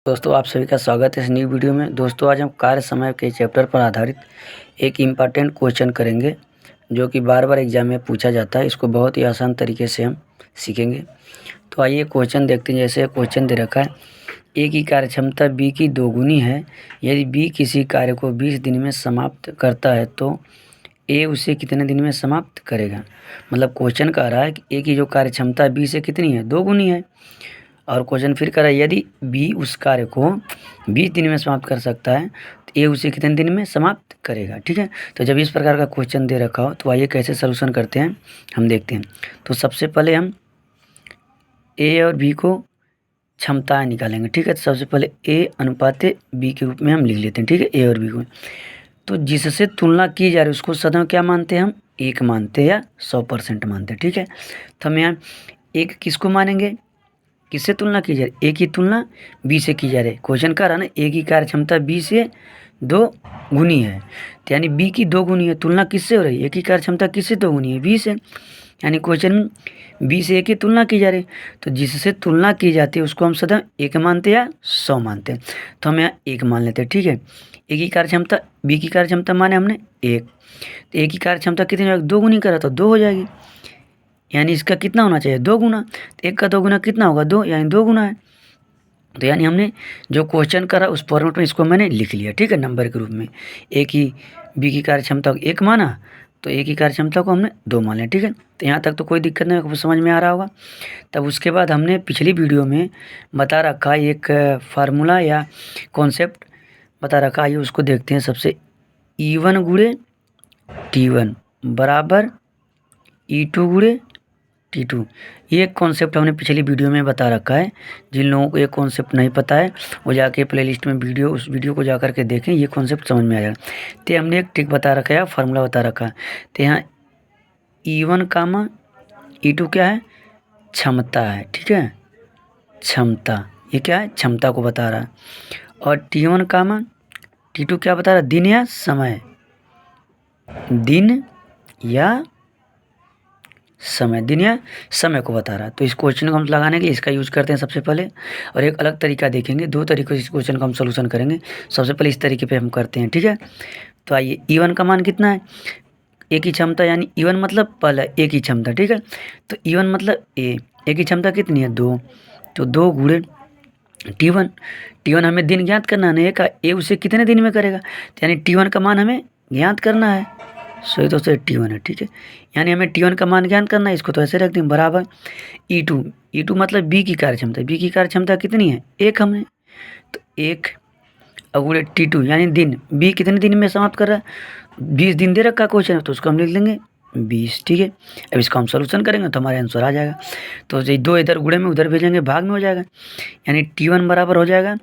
दोस्तों आप सभी का स्वागत है इस न्यू वीडियो में। दोस्तों आज हम कार्य समय के चैप्टर पर आधारित एक इम्पॉर्टेंट क्वेश्चन करेंगे जो कि बार बार एग्जाम में पूछा जाता है। इसको बहुत ही आसान तरीके से हम सीखेंगे। तो आइए क्वेश्चन देखते हैं। जैसे क्वेश्चन दे रखा है, ए की कार्य क्षमता बी की दोगुनी है। यदि बी किसी कार्य को 20 दिन में समाप्त करता है तो ए उसे कितने दिन में समाप्त करेगा। मतलब क्वेश्चन कह रहा है कि ए की जो कार्य क्षमता बी से कितनी है, दोगुनी है। और क्वेश्चन फिर कर रहा है, यदि बी उस कार्य को 20 दिन में समाप्त कर सकता है तो ए उसे कितने दिन में समाप्त करेगा। ठीक है, तो जब इस प्रकार का क्वेश्चन दे रखा हो तो आइए कैसे सलूशन करते हैं हम देखते हैं। तो सबसे पहले हम ए और बी को क्षमताएं निकालेंगे। ठीक है, तो सबसे पहले ए अनुपात बी के रूप में हम लिख लेते हैं। ठीक है, ए और बी को तो जिससे तुलना की जा रही है उसको सदैव क्या मानते हैं हम, एक मानते हैं या 100% मानते हैं। ठीक है, तो हम यहाँ एक किसको मानेंगे, किससे तुलना की जा रही, ए की तुलना बी से की जा रही है। क्वेश्चन कह रहा है ना, ए की कार्य क्षमता बी से 2 गुनी है, तो यानी बी की 2 गुनी है। तुलना किससे हो रही है, ए की कार्य क्षमता किससे 2 गुनी है, बी से। यानी क्वेश्चन बी से ए की तुलना की जा रही है, तो जिससे तुलना की जाती है उसको हम सदैव एक मानते हैं या 100 मानते हैं। तो हम यहाँ एक मान लेते हैं। ठीक है, ए की कार्य क्षमता बी की कार्य क्षमता माने हमने एक, तो ए की कार्य क्षमता कितनी हो, 2 गुनी करा तो 2 हो जाएगी। यानी इसका कितना होना चाहिए, 2 गुना। तो एक का 2 गुना कितना होगा, 2, यानी 2 गुना है। तो यानी हमने जो क्वेश्चन करा उस फॉर्मेट में इसको मैंने लिख लिया। ठीक है, नंबर के रूप में ए की बी की कार्य क्षमता को 1 माना तो ए की कार्य क्षमता को हमने 2 मान लिया। ठीक है, तो यहाँ तक तो कोई दिक्कत नहीं, समझ में आ रहा होगा। तब उसके बाद हमने पिछली वीडियो में बता रखा एक फार्मूला या कॉन्सेप्ट बता रखा है, उसको देखते हैं। सबसे E1 गुणे T1 बराबर E2 गुणे T2, ये कॉन्सेप्ट हमने पिछली वीडियो में बता रखा है। जिन लोगों को ये कॉन्सेप्ट नहीं पता है वो जाके प्लेलिस्ट में उस वीडियो को जा कर के देखें, ये कॉन्सेप्ट समझ में आ जाएगा। तो हमने एक ट्रिक बता रखा है, फार्मूला बता रखा है। तो यहाँ E1 कामा E2 क्या है, क्षमता है। ठीक है, क्षमता, ये क्या है, क्षमता को बता रहा है। और T1 कामा T2 क्या बता रहा है, दिन या समय, दिन या समय, दिन या समय को बता रहा है। तो इस क्वेश्चन को हम लगाने के लिए इसका यूज़ करते हैं सबसे पहले। और एक अलग तरीका देखेंगे, 2 तरीकों से इस क्वेश्चन को हम सोल्यूशन करेंगे। सबसे पहले इस तरीके पे हम करते हैं। ठीक है, तो आइए E1 का मान कितना है, ए की क्षमता, यानी E1 मतलब पहले ए की क्षमता। ठीक है, तो E1 मतलब ए की क्षमता कितनी है, 2, तो 2 गुणे T1 हमें दिन ज्ञात करना है, का ए उसे कितने दिन में करेगा, तो यानी T1 का मान हमें ज्ञात करना है। सही तो सही T1 है। ठीक है, यानी हमें T1 का मान ज्ञात करना है, इसको तो ऐसे रख दें बराबर E2 मतलब बी की कार्य क्षमता, बी की कार्य क्षमता कितनी है, 1 हमने, तो 1 अगुणे T2 यानी दिन, बी कितने दिन में समाप्त कर रहा है, 20 दिन दे रखा क्वेश्चन है, तो उसको हम लिख लेंगे 20। ठीक है, अब इसका हम सोल्यूशन करेंगे तो हमारा आंसर आ जाएगा। तो ये 2 इधर गुणे में उधर भेजेंगे, भाग में हो जाएगा। यानी T1 बराबर हो जाएगा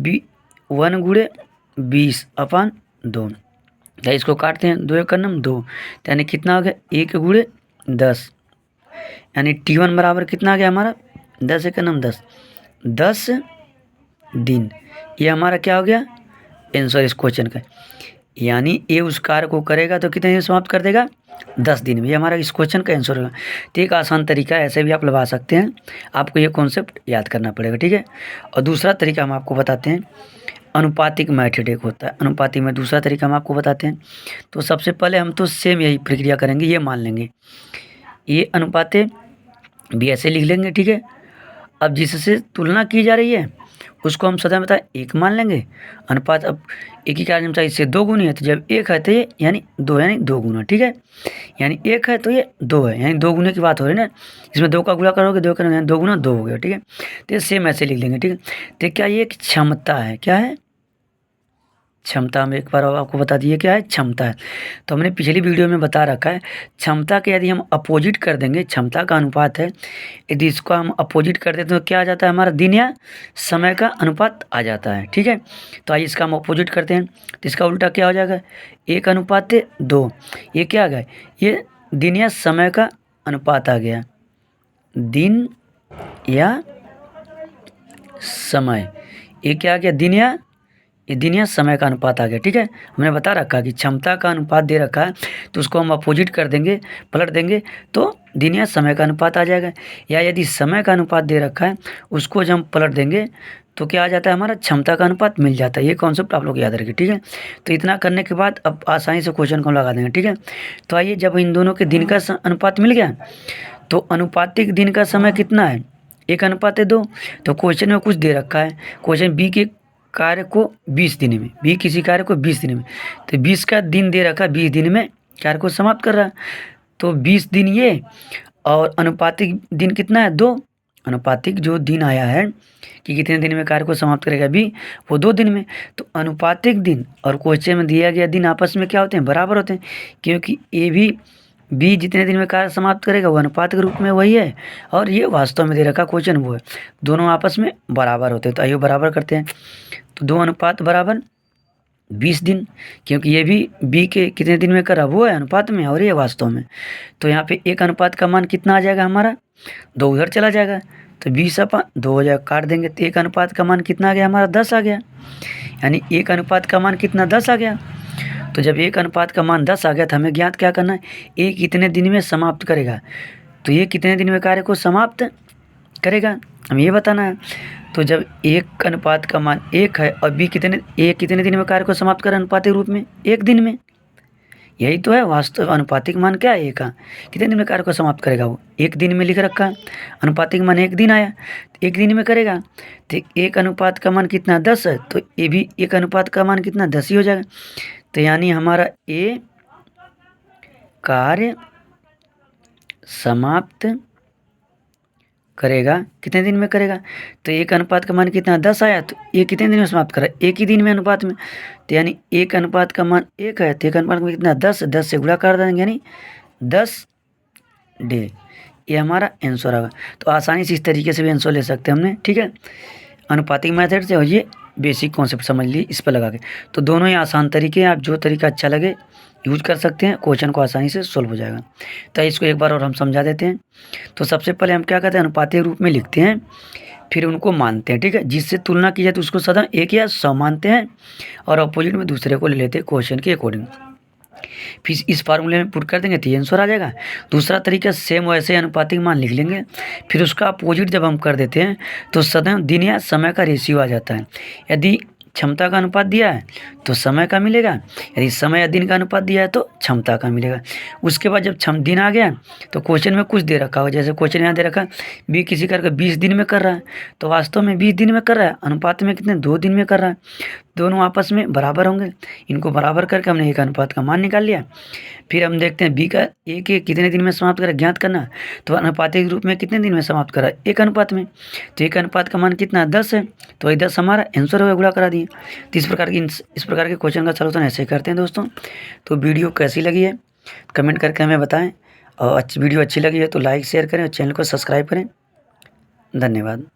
B1 गुणे 20/2। या इसको काटते हैं, 2 का नम 2, यानी कितना आ गया, 1 गुणे 10, यानी T1 बराबर कितना आ गया हमारा, 10 का नम 10 दिन। ये हमारा क्या हो गया आंसर इस क्वेश्चन का। यानी ए उस कार्य को करेगा तो कितने दिन समाप्त कर देगा, 10 दिन में। ये हमारा इस क्वेश्चन का आंसर होगा। तो एक आसान तरीका है, ऐसे भी आप लगा सकते हैं, आपको ये कॉन्सेप्ट याद करना पड़ेगा। ठीक है, और दूसरा तरीका हम आपको बताते हैं, अनुपातिक मेथड एक होता है, अनुपातिक में दूसरा तरीका हम आपको बताते हैं। तो सबसे पहले हम तो सेम यही प्रक्रिया करेंगे, ये मान लेंगे ये अनुपात भी ऐसे लिख लेंगे। ठीक है, अब जिससे तुलना की जा रही है उसको हम सदा बता 1 मान लेंगे। अनुपात अब एक ही कार्य चाहिए, इससे 2 गुनी है, तो जब 1 है तो ये यानी 2 यानी 2 गुना। ठीक है, यानी 1 है तो ये 2 है, यानी 2 गुने की बात हो रही है ना, इसमें 2 का गुणा करोगे 2 करोगे, 2 गुना 2 हो गया। ठीक है, तो ये सेम ऐसे लिख लेंगे। ठीक है, तो क्या ये एक क्षमता है, क्या है, क्षमता। हम एक बार आपको बता दिए क्या है, क्षमता है। तो हमने पिछली वीडियो में बता रखा है, क्षमता के यदि हम अपोजिट कर देंगे, क्षमता का अनुपात है, यदि इसको हम अपोजिट कर देते तो क्या आ जाता है हमारा, दिन या समय का अनुपात आ जाता है। ठीक है, तो आइए इसका हम अपोजिट करते हैं, तो इसका उल्टा क्या हो जाएगा, 1:2। ये क्या आ गया, ये दिन या समय का अनुपात आ गया, दिन या समय, ये क्या आ गया, दिन या समय का अनुपात आ गया। ठीक है, हमने बता रखा कि क्षमता का अनुपात दे रखा है तो उसको हम अपोजिट कर देंगे, पलट देंगे तो दिन या समय का अनुपात आ जाएगा। या यदि समय का अनुपात दे रखा है उसको जब हम पलट देंगे तो क्या आ जाता है, हमारा क्षमता का अनुपात मिल जाता है। ये कॉन्सेप्ट आप लोग याद रखिए, ठीक है। तो इतना करने के बाद अब आसानी से क्वेश्चन को लगा देंगे, ठीक है। तो आइए, जब इन दोनों के दिन का अनुपात मिल गया, तो अनुपातिक दिन का समय कितना है, 1:2। तो क्वेश्चन में कुछ दे रखा है, क्वेश्चन बी के कार्य को 20 दिन में, बी किसी कार्य को 20 दिन में, तो 20 का दिन दे रखा है, 20 दिन में कार्य को समाप्त कर रहा है। तो 20 दिन ये, और अनुपातिक दिन कितना है, 2। अनुपातिक जो दिन आया है कि कितने दिन में कार्य को समाप्त करेगा बी, वो 2 दिन में। तो अनुपातिक दिन और क्वेश्चन में दिया गया दिन आपस में क्या होते हैं, बराबर होते हैं, क्योंकि ए भी बी जितने दिन में कार्य समाप्त करेगा वो अनुपात के रूप में वही है, और ये वास्तव में दे रखा क्वेश्चन वो है, दोनों आपस में बराबर होते हैं। तो आइए बराबर करते हैं। तो 2 अनुपात बराबर 20 दिन, क्योंकि ये भी बी के कितने दिन में करा वो है अनुपात में, और ये वास्तव में। तो यहाँ पे 1 अनुपात का मान कितना आ जाएगा हमारा, 2 उधर चला जाएगा, तो 20/2 हो जाएगा, काट देंगे। तो 1 अनुपात का मान कितना आ गया हमारा, 10 आ गया। यानी 1 अनुपात का मान कितना, 10 आ गया। तो जब 1 अनुपात का मान 10 आ गया, तो हमें ज्ञात क्या करना है, ये कितने दिन में समाप्त करेगा। तो ये कितने दिन में कार्य को समाप्त करेगा, हमें ये बताना है। तो जब 1 अनुपात का मान 1 है और बी कितने दिन में कार्य को समाप्त करे अनुपातिक रूप में, 1 दिन में। यही तो है वास्तव, अनुपातिक मान क्या है, 1 का, कितने दिन में कार्य को समाप्त करेगा, वो 1 दिन में लिख रखा है। अनुपातिक मान 1 दिन आया, 1 दिन में करेगा। तो 1 अनुपात का मान कितना, 10 है, तो ये भी 1 अनुपात का मान कितना, 10 ही हो जाएगा। तो यानी हमारा ए कार्य समाप्त करेगा, कितने दिन में करेगा। तो 1 अनुपात का मान कितना, 10 आया, तो ये कितने दिन में समाप्त करा, 1 ही दिन में अनुपात में। तो यानी 1 अनुपात का मान 1 है, तो 1 अनुपात में कितना, 10 से गुणा कर देंगे, यानी 10 डे। ये हमारा आंसर होगा। तो आसानी से इस तरीके से भी आंसर ले सकते हैं हमने, ठीक है, अनुपातिक मेथड से। और ये बेसिक कॉन्सेप्ट समझ लिए इस पर लगा के। तो दोनों ही आसान तरीके हैं, आप जो तरीका अच्छा लगे यूज कर सकते हैं, क्वेश्चन को आसानी से सोल्व हो जाएगा। तो इसको एक बार और हम समझा देते हैं। तो सबसे पहले हम क्या करते हैं, अनुपातिक रूप में लिखते हैं, फिर उनको मानते हैं, ठीक है। जिससे तुलना की जाए तो उसको सदा 1 या 100 मानते हैं, और अपोजिट में दूसरे को ले लेते हैं क्वेश्चन के अकॉर्डिंग। फिर इस फार्मूले में पुट कर देंगे तो ये आंसर आ जाएगा। दूसरा तरीका सेम वैसे अनुपातिक मान लिख लेंगे, फिर उसका अपोजिट जब हम कर देते हैं तो सदैव दिन या समय का रेशियो आ जाता है। यदि क्षमता का अनुपात दिया है तो समय का मिलेगा, यदि समय या दिन का अनुपात दिया है तो क्षमता का मिलेगा। उसके बाद जब दिन आ गया तो क्वेश्चन में कुछ दे रखा हो, जैसे क्वेश्चन यहाँ दे रखा बी किसी करके 20 दिन में कर रहा है, तो वास्तव में 20 दिन में कर रहा है, अनुपात में कितने, 2 दिन में कर रहा है। दोनों आपस में बराबर होंगे, इनको बराबर करके हमने 1 अनुपात का मान निकाल लिया। फिर हम देखते हैं बी का ए के कितने दिन में समाप्त करा, ज्ञात करना। तो अनुपातिक रूप में कितने दिन में समाप्त करा, 1 अनुपात में। तो 1 अनुपात का मान कितना, 10 है, तो वही 10 हमारा आंसर हो गया, गुणा करा दिए। तो इस प्रकार के क्वेश्चन का सलूशन ऐसे ही करते हैं दोस्तों। तो वीडियो कैसी लगी है कमेंट करके हमें बताएं, और वीडियो अच्छी लगी है तो लाइक शेयर करें और चैनल को सब्सक्राइब करें। धन्यवाद।